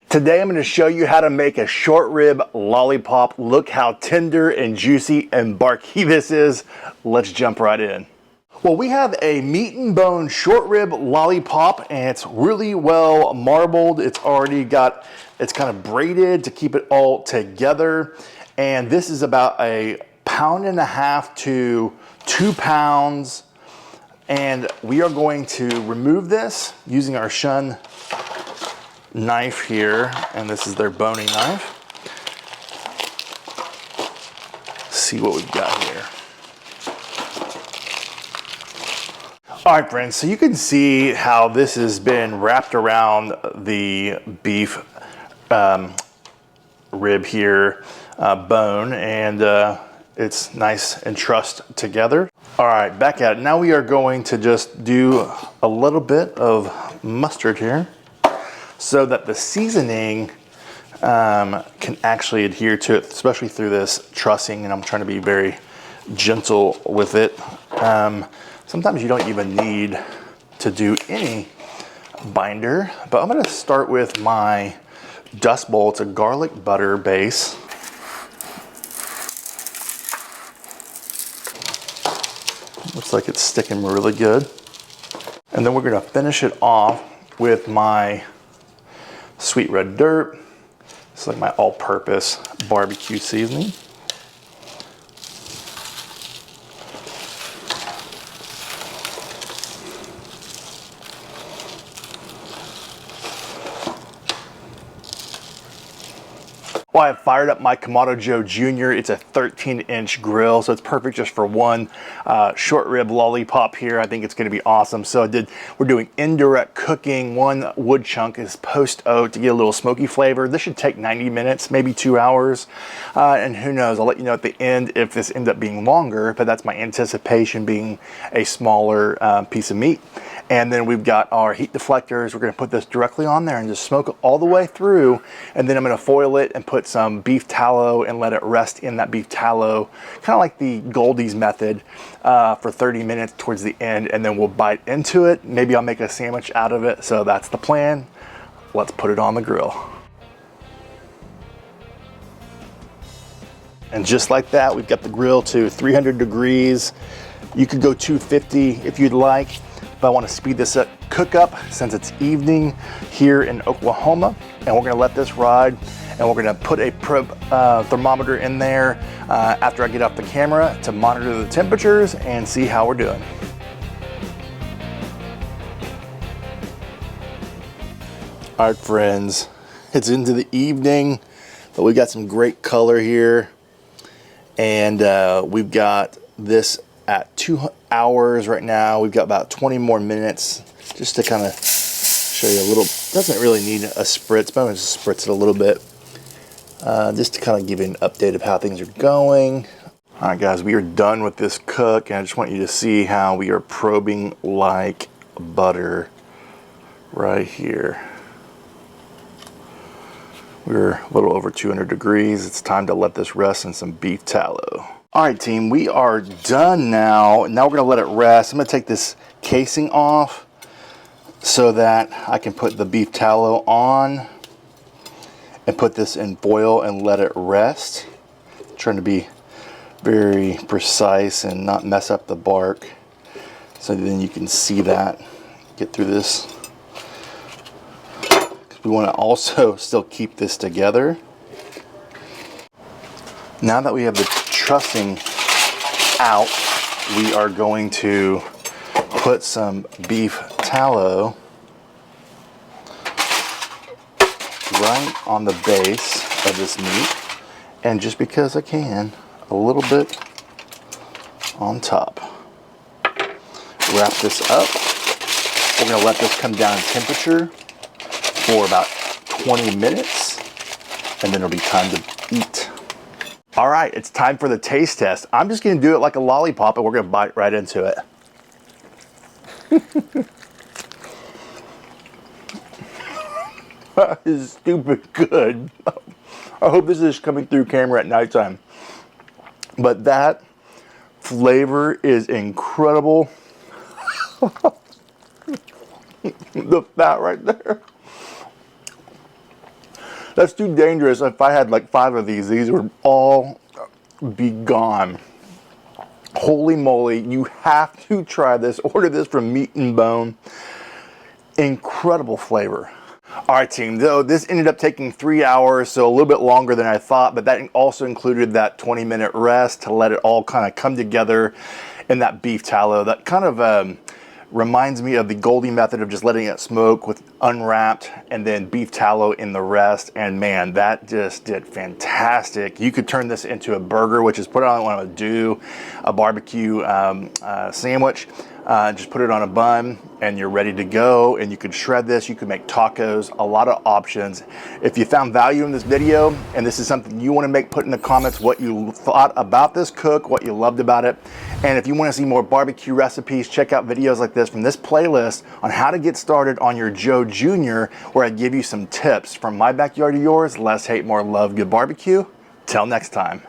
Today I'm going to show you how to make a short rib lollipop. Look how tender and juicy and barky this is. Let's jump right in. Well, we have a meat and bone short rib lollipop, and it's really well marbled. It's already got, it's kind of braided to keep it all together. And this is about 1.5 pounds to 2 pounds. And we are going to remove this using our Shun knife here, and this is their boning knife. See what we've got here. All right, friends, so you can see how this has been wrapped around the beef rib here, bone, and it's nice and trussed together. All right, back at it. Now we are going to just do a little bit of mustard here, so that the seasoning can actually adhere to it, especially through this trussing, and I'm trying to be very gentle with it. Sometimes you don't even need to do any binder, but I'm gonna start with my dust bowl. It's a garlic butter base. Looks like it's sticking really good. And then we're gonna finish it off with my sweet red dirt. It's like my all-purpose barbecue seasoning. Well, I fired up my Kamado Joe Junior. It's a 13-inch grill, so it's perfect just for one short rib lollipop here. I think it's gonna be awesome. So we're doing indirect cooking. One wood chunk is post-oat to get a little smoky flavor. This should take 90 minutes, maybe 2 hours. And who knows, I'll let you know at the end if this ends up being longer, but that's my anticipation, being a smaller piece of meat. And then we've got our heat deflectors. We're gonna put this directly on there and just smoke it all the way through. And then I'm gonna foil it and put some beef tallow and let it rest in that beef tallow, kind of like the Goldie's method, for 30 minutes towards the end, and then we'll bite into it. Maybe I'll make a sandwich out of it. So that's the plan. Let's put it on the grill. And just like that, we've got the grill to 300 degrees. You could go 250 if you'd like, but I want to speed this up, cook up since it's evening here in Oklahoma, and we're gonna let this ride. And we're gonna put a thermometer in there after I get off the camera to monitor the temperatures and see how we're doing. All right, friends, it's into the evening, but we got some great color here. And we've got this at 2 hours right now. We've got about 20 more minutes just to kind of show you a little. Doesn't really need a spritz, but I'm gonna just spritz it a little bit. Just to kind of give you an update of how things are going. All right, guys, we are done with this cook, and I just want you to see how we are probing like butter right here. We're a little over 200 degrees. It's time to let this rest in some beef tallow. All right, team, we are done now. Now we're gonna let it rest. I'm gonna take this casing off so that I can put the beef tallow on and put this in foil and let it rest. I'm trying to be very precise and not mess up the bark, so then you can see that, get through this. We want to also still keep this together. Now that we have the trussing out, we are going to put some beef tallow right on the base of this meat, and just because I can, a little bit on top. Wrap this up. We're gonna let this come down in temperature for about 20 minutes, and then it'll be time to eat. All right, it's time for the taste test. I'm just gonna do it like a lollipop, and we're gonna bite right into it. That is stupid good. I hope this is coming through camera at nighttime. But that flavor is incredible. The fat right there. That's too dangerous. If I had like 5 of these would all be gone. Holy moly, you have to try this. Order this from Meat and Bone. Incredible flavor. All right, team, though this ended up taking 3 hours, so a little bit longer than I thought, but that also included that 20-minute rest to let it all kind of come together in that beef tallow. That kind of reminds me of the Goldie method of just letting it smoke with unwrapped and then beef tallow in the rest. And man, that just did fantastic. You could turn this into a burger, which is what I want to do, a barbecue sandwich. Just put it on a bun and you're ready to go. And you could shred this, you could make tacos, a lot of options. If you found value in this video and this is something you want to make, put in the comments what you thought about this cook, what you loved about it. And if you want to see more barbecue recipes, check out videos like this from this playlist on how to get started on your Joe Junior, where I give you some tips from my backyard to yours. Less hate, more love, good barbecue. Till next time.